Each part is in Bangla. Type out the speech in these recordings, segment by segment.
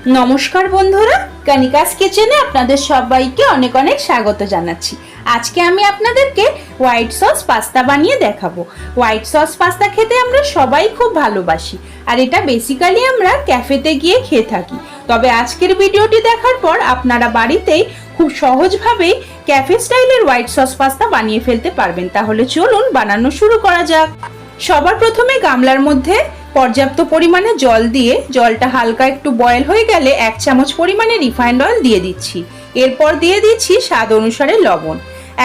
নমস্কার বন্ধুরা, কানিকাস কিচেনে আপনাদের সবাইকে অনেক অনেক স্বাগত জানাচ্ছি। আজকে আমি আপনাদেরকে হোয়াইট সস পাস্তা বানিয়ে দেখাবো। হোয়াইট সস পাস্তা খেতে আমরা সবাই খুব ভালোবাসি, আর এটা বেসিক্যালি আমরা ক্যাফেতে গিয়ে খেয়ে থাকি। তবে আজকের ভিডিওটি দেখার পর আপনারা বাড়িতেই খুব সহজভাবেই ক্যাফে স্টাইলের হোয়াইট সস পাস্তা বানিয়ে ফেলতে পারবেন। তাহলে চলুন বানানো শুরু করা যাক। সবার প্রথমে গামলার মধ্যে পর্যাপ্ত পরিমাণে জল দিয়ে জলটা হালকা একটু বয়েল হয়ে গেলে 1 চামচ পরিমাণে রিফাইন্ড অয়েল দিয়ে দিচ্ছি। এরপর দিয়ে দিচ্ছি স্বাদ অনুসারে লবণ।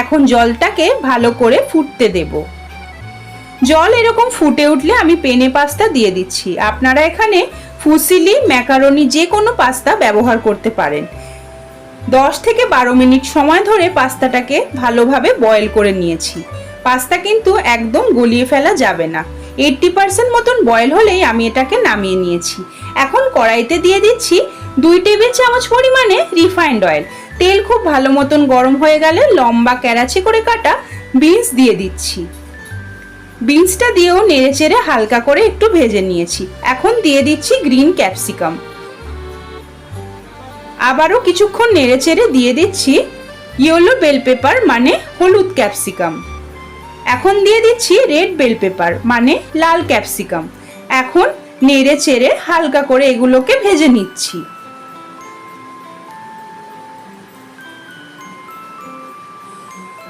এখন জলটাকে ভালো করে ফুটতে দেব। জল এরকম ফুটে উঠলে আমি পেনে পাস্তা দিয়ে দিচ্ছি। আপনারা এখানে ফুসিলি, ম্যাকারনি যে কোনো পাস্তা ব্যবহার করতে পারেন। 10 থেকে 12 মিনিট সময় ধরে পাস্তাটাকে ভালোভাবে বয়েল করে নিয়েছি। পাস্তা কিন্তু একদম গলিয়ে ফেলা যাবে না। 80% মতন বয়েল হলেই আমি এটাকে নামিয়ে নিয়েছি। এখন কড়াইতে দিয়ে দিচ্ছি 2 টেবিল চামচ পরিমাণে রিফাইন্ড অয়েল। তেল খুব ভালো মতন গরম হয়ে গেলে লম্বা ক্যারাচি করে কাটা বিনস দিয়ে দিচ্ছি। বিনসটা দিয়েও নেড়েচেড়ে হালকা করে একটু ভেজে নিয়েছি। এখন দিয়ে দিচ্ছি গ্রিন ক্যাপসিকাম। আবারও কিছুক্ষণ নেড়েচেড়ে দিয়ে দিচ্ছি ইয়েলো বেল পেপার মানে হলুদ ক্যাপসিকাম। এখন দিয়ে দিচ্ছি রেড বেল পেপার মানে লাল ক্যাপসিকাম। এখন নেড়ে চেড়ে হালকা করে এগুলোকে ভেজে নিচ্ছি।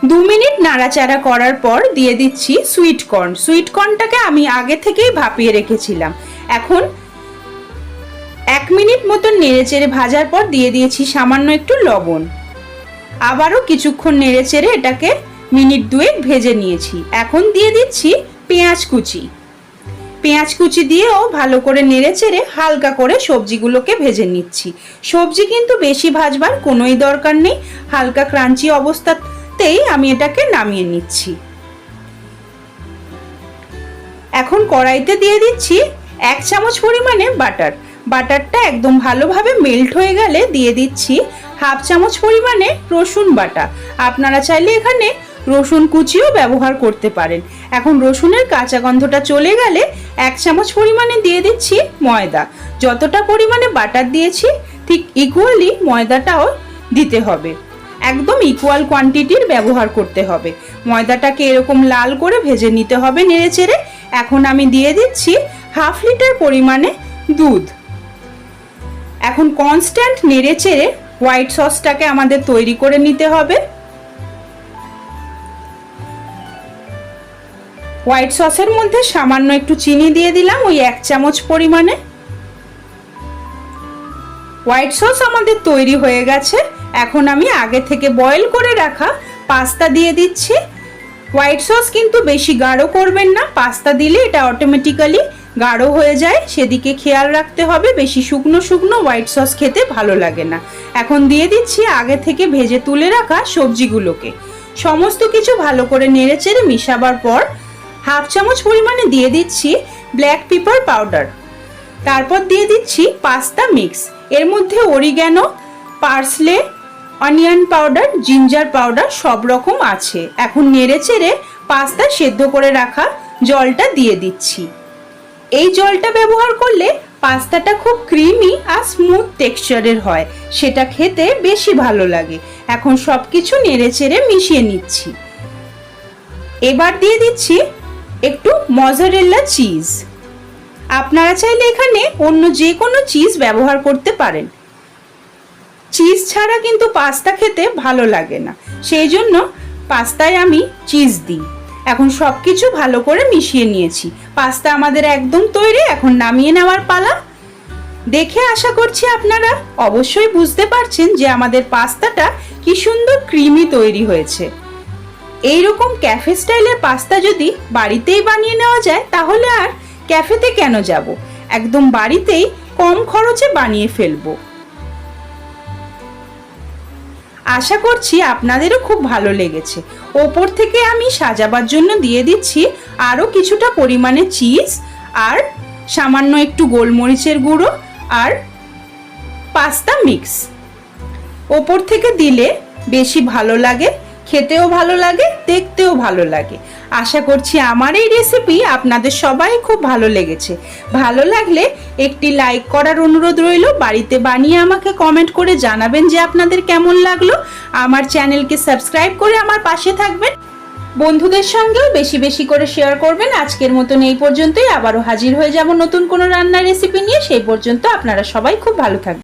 দু মিনিট নাড়াচাড়া করার পর দিয়ে দিচ্ছি সুইট কর্ন। সুইট কর্নটাকে আমি আগে থেকেই ভাপিয়ে রেখেছিলাম। এখন 1 মিনিট মতন নেড়ে চেড়ে ভাজার পর দিয়ে দিয়েছি সামান্য একটু লবণ। আবারও কিছুক্ষণ নেড়ে চেড়ে এটাকে মিনিট 2 ভেজে নিয়েছি। এখন দিয়ে দিচ্ছি পেঁয়াজ কুচি। পেঁয়াজ কুচি দিয়েও ভালো করে নেড়েচেড়ে হালকা করে সবজিগুলোকে ভেজে নিচ্ছি। সবজি কিন্তু বেশি ভাজবার কোনোই দরকার নেই। হালকা ক্রাঞ্চি অবস্থাতেই আমি এটাকে নামিয়ে নিচ্ছি। এখন কড়াইতে দিয়ে দিচ্ছি 1 চামচ পরিমাণে বাটার। বাটারটা একদম ভালোভাবে মেল্ট হয়ে গেলে দিয়ে দিচ্ছি হাফ চামচ পরিমাণে রসুন বাটা। আপনারা চাইলে এখানে রসুন কুচিও ব্যবহার করতে পারেন। এখন রসুনের কাঁচা গন্ধটা চলে গেলে 1 চামচ পরিমাণে দিয়ে দিচ্ছি ময়দা। যতটা পরিমাণে বাটার দিয়েছি ঠিক ইকুয়ালি ময়দাটাও দিতে হবে। একদম ইকুয়াল কোয়ান্টিটির ব্যবহার করতে হবে। ময়দাটাকে এরকম লাল করে ভেজে নিতে হবে নেড়েচেড়ে। এখন আমি দিয়ে দিচ্ছি হাফ লিটার পরিমাণে দুধ। এখন কনস্ট্যান্ট নেড়েচেড়ে হোয়াইট সসটাকে আমাদের তৈরি করে নিতে হবে। হোয়াইট সসের মধ্যে সামান্য একটু চিনি দিয়ে দিলাম, ওই 1 চামচ পরিমাণে। হোয়াইট সস আমাদের তৈরি হয়ে গেছে। এখন আমি আগে থেকে বয়েল করে রাখা পাস্তা দিয়ে দিচ্ছি। হোয়াইট সস কিন্তু বেশি গাঢ় করবেন না, পাস্তা দিলে এটা অটোমেটিক্যালি গাঢ় হয়ে যায়, সেদিকে খেয়াল রাখতে হবে। বেশি শুকনো শুকনো হোয়াইট সস খেতে ভালো লাগে না। এখন দিয়ে দিচ্ছি আগে থেকে ভেজে তুলে রাখা সবজিগুলোকে। সমস্ত কিছু ভালো করে নেড়েচেড়ে মিশাবার পর হাফ চামচ পরিমাণে দিয়ে দিচ্ছি ব্ল্যাক পেপার পাউডার। তারপর দিয়ে দিচ্ছি পাস্তা মিক্স। এর মধ্যে oregano, parsley, onion powder, ginger powder সব রকম আছে। এখন নেড়েচেড়ে পাস্তা সেদ্ধ করে রাখা জলটা দিয়ে দিচ্ছি। এই জলটা ব্যবহার করলে পাস্তাটা খুব ক্রিমি আর স্মুথ টেক্সচারের হয়, সেটা খেতে বেশি ভালো লাগে। এখন সবকিছু নেড়েচেড়ে মিশিয়ে নিচ্ছি। এবার দিয়ে দিচ্ছি একটু মজারেলা চিজ। আপনারা চাইলে এখানে অন্য যে কোনো চিজ ব্যবহার করতে পারেন। চিজ ছাড়া কিন্তু পাস্তা খেতে ভালো লাগে না, সেই জন্য পাস্তায় আমি চিজ দিই। এখন সবকিছু ভালো করে মিশিয়ে নিয়েছি। পাস্তা আমাদের একদম তৈরি। এখন নামিয়ে নেওয়ার পালা। দেখে আশা করছি আপনারা অবশ্যই বুঝতে পারছেন যে আমাদের পাস্তাটা কি সুন্দর ক্রিমি তৈরি হয়েছে। এইরকম ক্যাফে স্টাইলের পাস্তা যদি বাড়িতেই বানিয়ে নেওয়া যায় তাহলে আর ক্যাফেতে কেন যাব, একদম বাড়িতেই কম খরচে বানিয়ে ফেলবো। আশা করছি আপনাদেরও খুব ভালো লেগেছে। ওপর থেকে আমি সাজাবার জন্য দিয়ে দিচ্ছি আরও কিছুটা পরিমাণে চিজ আর সামান্য একটু গোলমরিচের গুঁড়ো আর পাস্তা মিক্স। ওপর থেকে দিলে বেশি ভালো লাগে। খেতেও ভালো লাগে, দেখতেও ভালো লাগে। আশা করছি আমার এই রেসিপি আপনাদের সবাই খুব ভালো লেগেছে। ভালো লাগলে একটি লাইক করার অনুরোধ রইল। বাড়িতে বানিয়ে আমাকে কমেন্ট করে জানাবেন যে আপনাদের কেমন লাগলো। আমার চ্যানেলকে সাবস্ক্রাইব করে আমার পাশে থাকবেন। বন্ধুদের সঙ্গেও বেশি বেশি করে শেয়ার করবেন। আজকের মতন এই পর্যন্তই। আবারও হাজির হয়ে যাব নতুন কোনো রান্নার রেসিপি নিয়ে। সেই পর্যন্ত আপনারা সবাই খুব ভালো থাকবেন।